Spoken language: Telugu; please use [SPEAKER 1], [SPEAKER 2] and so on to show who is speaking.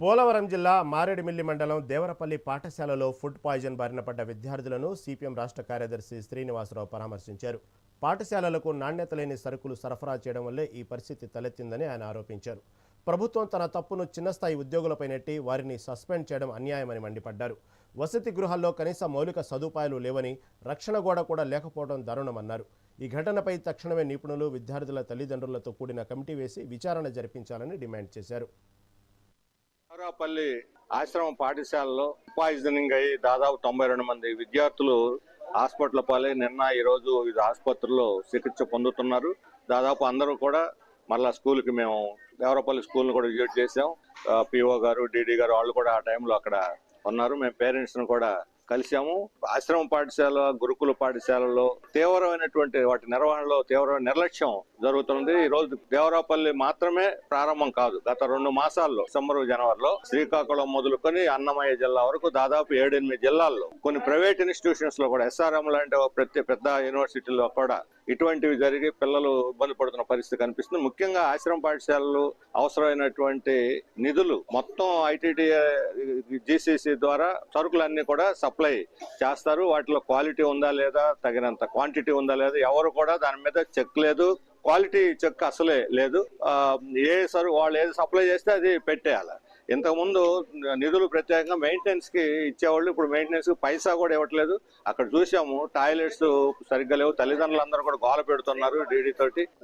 [SPEAKER 1] పోలవరం జిల్లా మారేడుమిల్లి మండలం దేవరపల్లి పాఠశాలలో ఫుడ్ పాయిజన్ బారిన పడ్డ విద్యార్థులను సిపిఎం రాష్ట్ర కార్యదర్శి శ్రీనివాసరావు పరామర్శించారు. పాఠశాలలకు నాణ్యత లేని సరుకులు సరఫరా చేయడం వల్లే ఈ పరిస్థితి తలెత్తిందని ఆయన ఆరోపించారు. ప్రభుత్వం తన తప్పును చిన్నస్థాయి ఉద్యోగులపై నెట్టి వారిని సస్పెండ్ చేయడం అన్యాయమని మండిపడ్డారు. వసతి గృహాల్లో కనీస మౌలిక సదుపాయాలు లేవని, రక్షణ గోడ కూడా లేకపోవడం దారుణమన్నారు. ఈ ఘటనపై తక్షణమే నిపుణులు, విద్యార్థుల తల్లిదండ్రులతో కూడిన కమిటీ వేసి విచారణ జరిపించాలని డిమాండ్ చేశారు.
[SPEAKER 2] దేవరపల్లి ఆశ్రమ పాఠశాలలో పాయిజనింగ్ అయ్యి దాదాపు 92 మంది విద్యార్థులు హాస్పిటల్ పాలై ఈ రోజు వివిధ ఆసుపత్రుల్లో చికిత్స పొందుతున్నారు. దాదాపు అందరూ కూడా మళ్ళా స్కూల్ కి మేము దేవరపల్లి స్కూల్ ను కూడా విజిట్ చేసాం. పిఓ గారు, డిడి గారు వాళ్ళు కూడా ఆ టైంలో అక్కడ ఉన్నారు. మేము పేరెంట్స్ ను కూడా కలిసాము. ఆశ్రమ పాఠశాల, గురుకుల పాఠశాలలో తీవ్రమైనటువంటి వాటి నిర్వహణలో తీవ్రమైన నిర్లక్ష్యం జరుగుతుంది. ఈ రోజు దేవరపల్లి మాత్రమే ప్రారంభం కాదు. గత 2 మాసాల్లో డిసెంబర్, జనవరిలో శ్రీకాకుళం మొదలుకొని అన్నమయ్య జిల్లా వరకు దాదాపు 7-8 జిల్లాల్లో కొన్ని ప్రైవేట్ ఇన్స్టిట్యూషన్స్ లో కూడా SRM లాంటి పెద్ద యూనివర్సిటీల్లో కూడా ఇటువంటివి జరిగి పిల్లలు ఇబ్బంది పడుతున్న పరిస్థితి కనిపిస్తుంది. ముఖ్యంగా ఆశ్రమ పాఠశాలలు అవసరమైనటువంటి నిధులు మొత్తం ITDA GCC ద్వారా సరుకులన్నీ కూడా సప్లై చేస్తారు. వాటిలో క్వాలిటీ ఉందా లేదా, తగినంత క్వాంటిటీ ఉందా లేదా, ఎవరు కూడా దాని మీద చెక్ లేదు, క్వాలిటీ చెక్ అసలే లేదు. వాళ్ళు ఏది సప్లై చేస్తే అది పెట్టేయాలి. ఇంతకుముందు నిధులు ప్రత్యేకంగా మెయింటెనెన్స్ కి ఇచ్చేవాళ్ళు, ఇప్పుడు మెయింటెనెన్స్ కి పైసా కూడా ఇవ్వట్లేదు. అక్కడ చూసాము, టాయిలెట్స్ సరిగ్గా లేవు. తల్లిదండ్రులందరూ కూడా గోల పెడుతున్నారు DD తోటి.